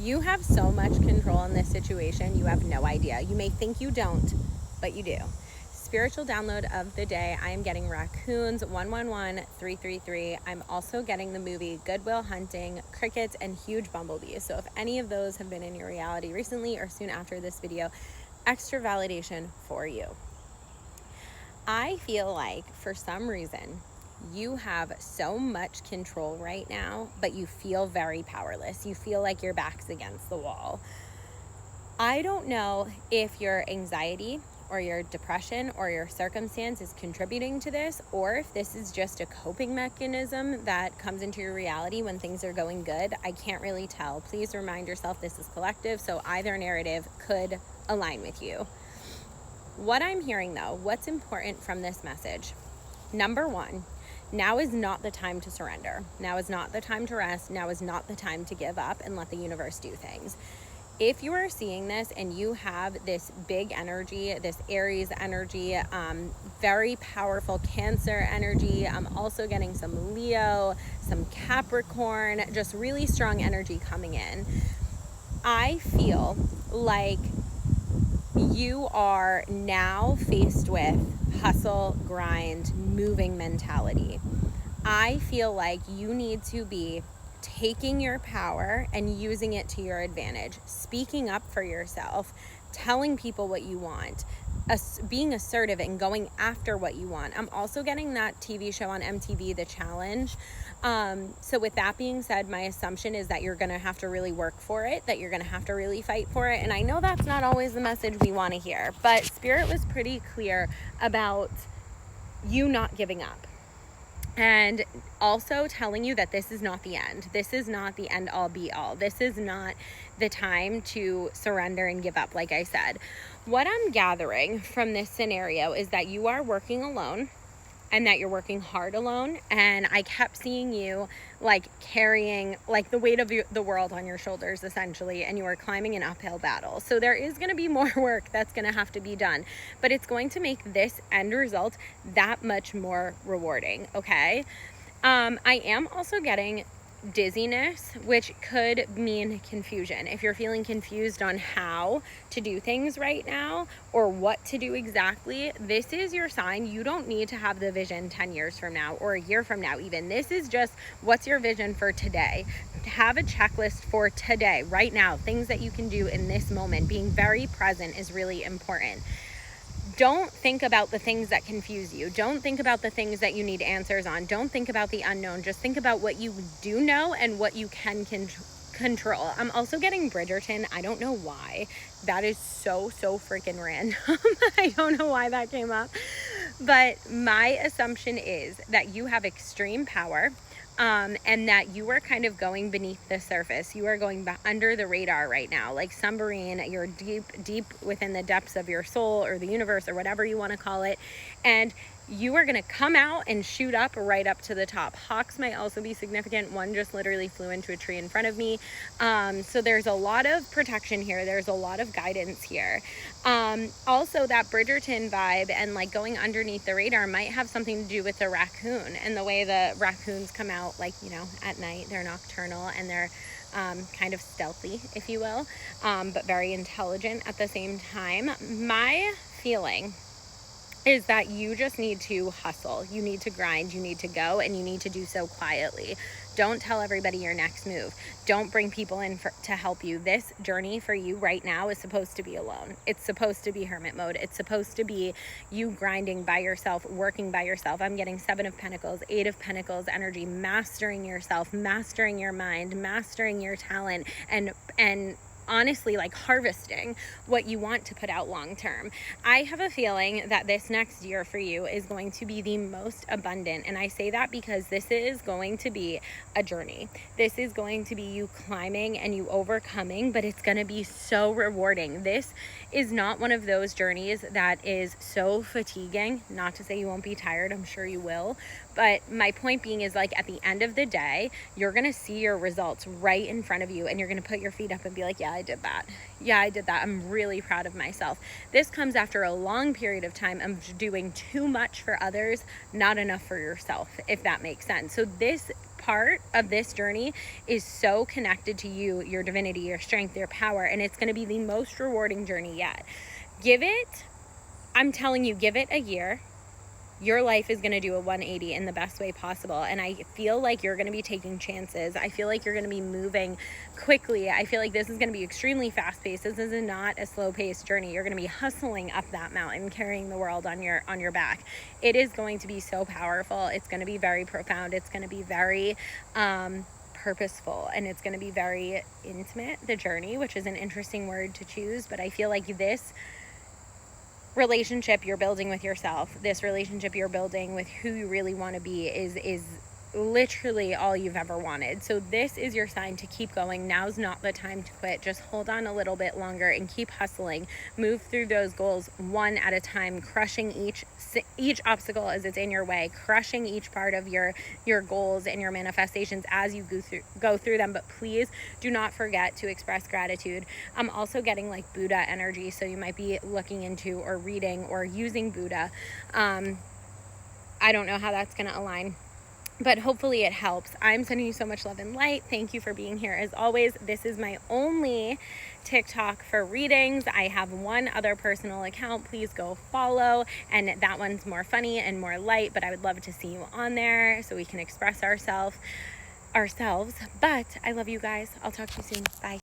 You have so much control in this situation, you have no idea. You may think you don't, but you do. Spiritual download of the day, I am getting raccoons 111333. I'm also getting the movie Good Will Hunting, crickets, and huge bumblebees. So if any of those have been in your reality recently or soon after this video, extra validation for you. I feel like for some reason you have so much control right now, but you feel very powerless. You feel like your back's against the wall. I don't know if your anxiety or your depression or your circumstance is contributing to this, or if this is just a coping mechanism that comes into your reality when things are going good. I can't really tell. Please remind yourself this is collective, so either narrative could align with you. What I'm hearing though, what's important from this message? Number one, now is not the time to surrender. Now is not the time to rest. Now is not the time to give up and let the universe do things. If you are seeing this and you have this big energy, this Aries energy, very powerful Cancer energy, I'm also getting some Leo, some Capricorn, just really strong energy coming in. I feel like you are now faced with hustle, grind, moving mentality. I feel like you need to be taking your power and using it to your advantage, speaking up for yourself, telling people what you want, being assertive and going after what you want. I'm also getting that TV show on MTV, The Challenge. So with that being said, my assumption is that you're going to have to really work for it, that you're going to have to really fight for it. And I know that's not always the message we want to hear, but Spirit was pretty clear about you not giving up. And also telling you that this is not the end. This is not the end all be all. This is not the time to surrender and give up, like I said. What I'm gathering from this scenario is that you are working alone and that you're working hard alone. And I kept seeing you like carrying like the weight of the world on your shoulders, essentially, and you are climbing an uphill battle. So there is going to be more work that's going to have to be done, but it's going to make this end result that much more rewarding. Okay. I am also getting dizziness, which could mean confusion. If you're feeling confused on how to do things right now or what to do exactly, this is your sign. You don't need to have the vision 10 years from now or a year from now even. This is just what's your vision for today. Have a checklist for today, right now, things that you can do in this moment. Being very present is really important. Don't think about the things that confuse you. Don't think about the things that you need answers on. Don't think about the unknown. Just think about what you do know and what you can control. I'm also getting Bridgerton. I don't know why. That is so freaking random. I don't know why that came up. But my assumption is that you have extreme power. And that you are kind of going beneath the surface. You are going under the radar right now, like submarine. You're deep within the depths of your soul or the universe or whatever you want to call it. And you are going to come out and shoot up right up to the top. Hawks might also be significant. One just literally flew into a tree in front of me. So there's a lot of protection here. There's a lot of guidance here. Also that Bridgerton vibe and like going underneath the radar might have something to do with the raccoon and the way the raccoons come out, like, you know, at night. They're nocturnal and they're kind of stealthy, if you will, but very intelligent at the same time. My feeling is that you just need to hustle. You need to grind, you need to go, and you need to do so quietly. Don't tell everybody your next move. Don't bring people in to help you. This journey for you right now is supposed to be alone. It's supposed to be hermit mode. It's supposed to be you grinding by yourself, working by yourself. I'm getting 7 of Pentacles, 8 of Pentacles energy, mastering yourself, mastering your mind, mastering your talent, and honestly, like harvesting what you want to put out long term. I have a feeling that this next year for you is going to be the most abundant. And I say that because this is going to be a journey. This is going to be you climbing and you overcoming, but it's going to be so rewarding. This is not one of those journeys that is so fatiguing. Not to say you won't be tired, I'm sure you will. But my point being is, like, at the end of the day, you're going to see your results right in front of you and you're going to put your feet up and be like, yeah, I did that. Yeah, I did that. I'm really proud of myself. This comes after a long period of time of doing too much for others, not enough for yourself, if that makes sense. So this part of this journey is so connected to you, your divinity, your strength, your power, and it's going to be the most rewarding journey yet. I'm telling you, give it a year. Your life is going to do a 180 in the best way possible. And I feel like you're going to be taking chances. I feel like you're going to be moving quickly. I feel like this is going to be extremely fast paced. This is not a slow paced journey. You're going to be hustling up that mountain, carrying the world on your back. It is going to be so powerful. It's going to be very profound. It's going to be very, purposeful, and it's going to be very intimate, the journey, which is an interesting word to choose. But I feel like this relationship you're building with yourself, this relationship you're building with who you really want to be is literally all you've ever wanted. So this is your sign to keep going. Now's not the time to quit. Just hold on a little bit longer and keep hustling. Move through those goals one at a time, crushing each obstacle as it's in your way, crushing each part of your goals and your manifestations as you go through them. But please do not forget to express gratitude. I'm also getting like Buddha energy, so you might be looking into or reading or using Buddha. I don't know how that's going to align, but hopefully it helps. I'm sending you so much love and light. Thank you for being here. As always, this is my only TikTok for readings. I have one other personal account. Please go follow. And that one's more funny and more light, but I would love to see you on there so we can express ourselves. But I love you guys. I'll talk to you soon. Bye.